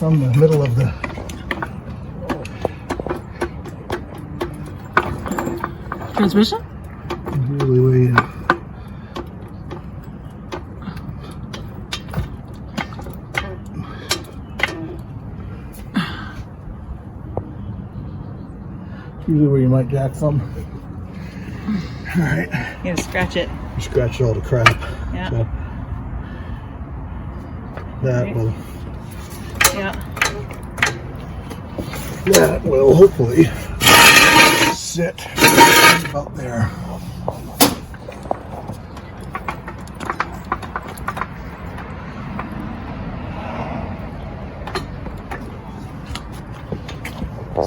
from the middle of the transmission? really way in. Usually where you might jack from. All right. You gotta scratch it. You scratch all the crap. Yeah. So that will. Yeah. That will hopefully sit about there.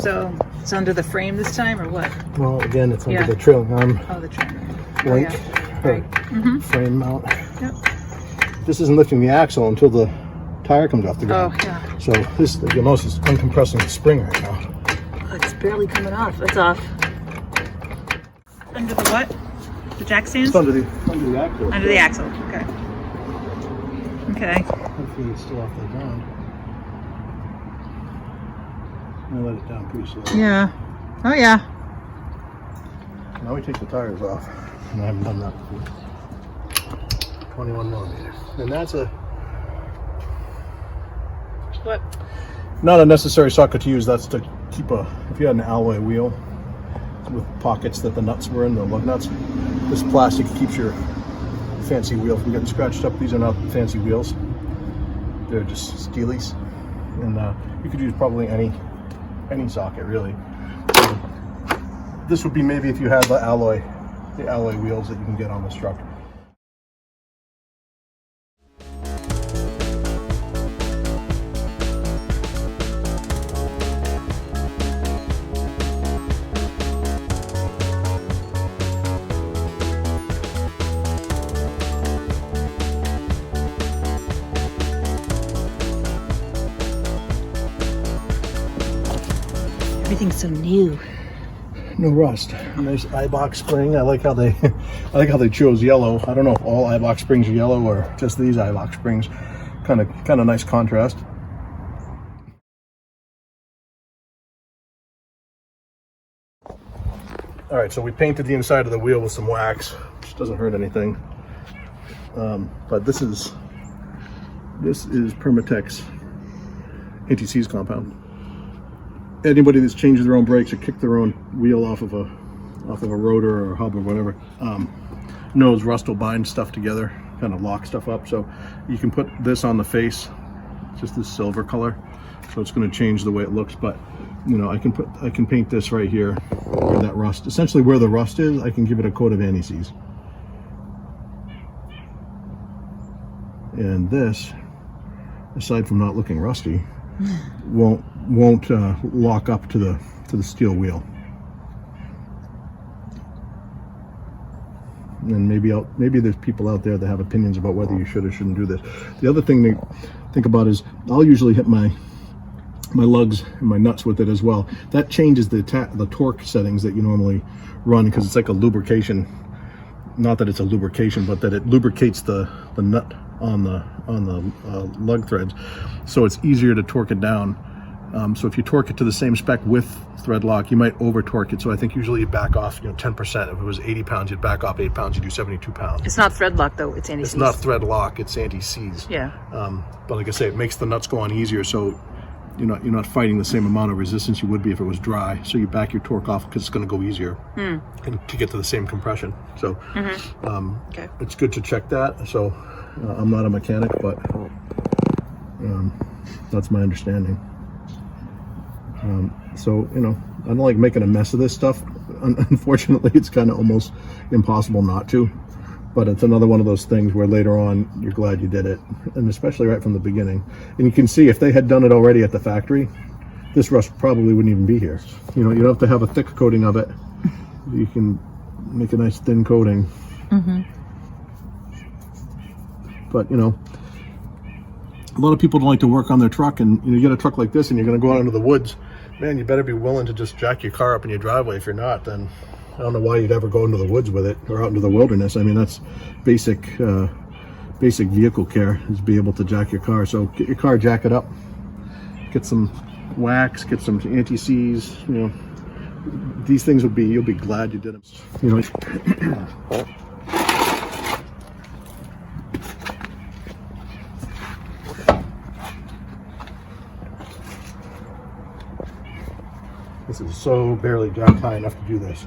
So it's under the frame this time, or what? Well, again, it's under Yeah. the trailing arm Oh, the trim. link, yeah. or Right. frame mount. Yep. This isn't lifting the axle until the tire comes off the ground. Oh, yeah. So this, you'll notice, is uncompressing the spring right now. It's barely coming off. It's off. Under the what? The jack stands? It's under the axle. Under the axle. Okay. Okay. Hopefully it's still off the ground. I'm gonna let it down pretty slow. Yeah. Oh, yeah. Now we take the tires off. And I haven't done that before. 21 millimeter. And that's a What? not a necessary socket to use. That's to keep a, if you had an alloy wheel with pockets that the nuts were in, the lug nuts, this plastic keeps your fancy wheel from getting scratched up. These are not fancy wheels. They're just steelies. And you could use probably any socket really. So this would be maybe if you had the alloy wheels that you can get on this truck. Everything's so new. No rust. Nice eye-box spring. I like how they chose yellow. I don't know if all eye-box springs are yellow or just these eye-box springs. Kind of nice contrast. All right, so we painted the inside of the wheel with some wax, which doesn't hurt anything. But this is Permatex anti-seize compound. Anybody that's changed their own brakes or kicked their own wheel off of a rotor or a hub or whatever knows rust will bind stuff together, kind of lock stuff up. So you can put this on the face, just this silver color, so it's going to change the way it looks. But you know, I can paint this right here where that rust, essentially where the rust is, I can give it a coat of anti-seize. And this, aside from not looking rusty, won't lock up to the steel wheel. And maybe there's people out there that have opinions about whether you should or shouldn't do this. The other thing to think about is I'll usually hit my lugs and my nuts with it as well. That changes the torque settings that you normally run, because it's like a lubrication. Not that it's a lubrication, but that it lubricates the nut on the lug threads, so it's easier to torque it down. So if you torque it to the same spec with thread lock, you might over torque it. So I think usually you back off 10%. If it was 80 pounds, you'd back off 8 pounds. You do 72 pounds. It's not thread lock though. It's anti-seize. It's not thread lock. It's anti-seize. Yeah. But like I say, it makes the nuts go on easier. So you're not fighting the same amount of resistance you would be if it was dry. So you back your torque off because it's going to go easier and to get to the same compression. So Okay. it's good to check that. So I'm not a mechanic, but that's my understanding. So I don't like making a mess of this stuff. Unfortunately, it's kind of almost impossible not to. But it's another one of those things where later on you're glad you did it, and especially right from the beginning. And you can see if they had done it already at the factory, this rust probably wouldn't even be here. You don't have to have a thick coating of it. You can make a nice thin coating. But a lot of people don't like to work on their truck, and you get a truck like this and you're going to go out into the woods, man, you better be willing to just jack your car up in your driveway. If you're not, then I don't know why you'd ever go into the woods with it or out into the wilderness. I mean, that's basic vehicle care, is be able to jack your car. So get your car, jack it up, get some wax, get some anti-seize, you know. These things would be, you'll be glad you did them. You know, this is so barely jacked high enough to do this.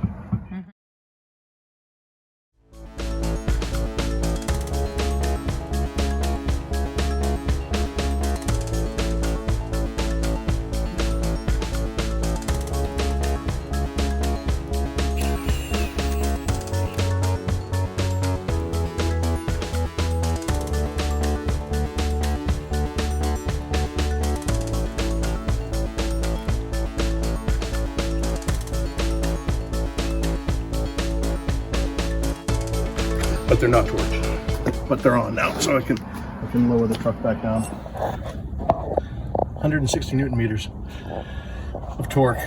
But they're not torched, but they're on now, so I can lower the truck back down. 160 Newton meters of torque,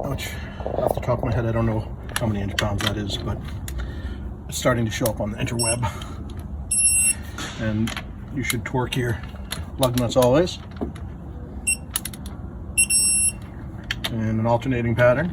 which off the top of my head I don't know how many inch-pounds that is, but it's starting to show up on the interweb. And you should torque your lug nuts always in an alternating pattern.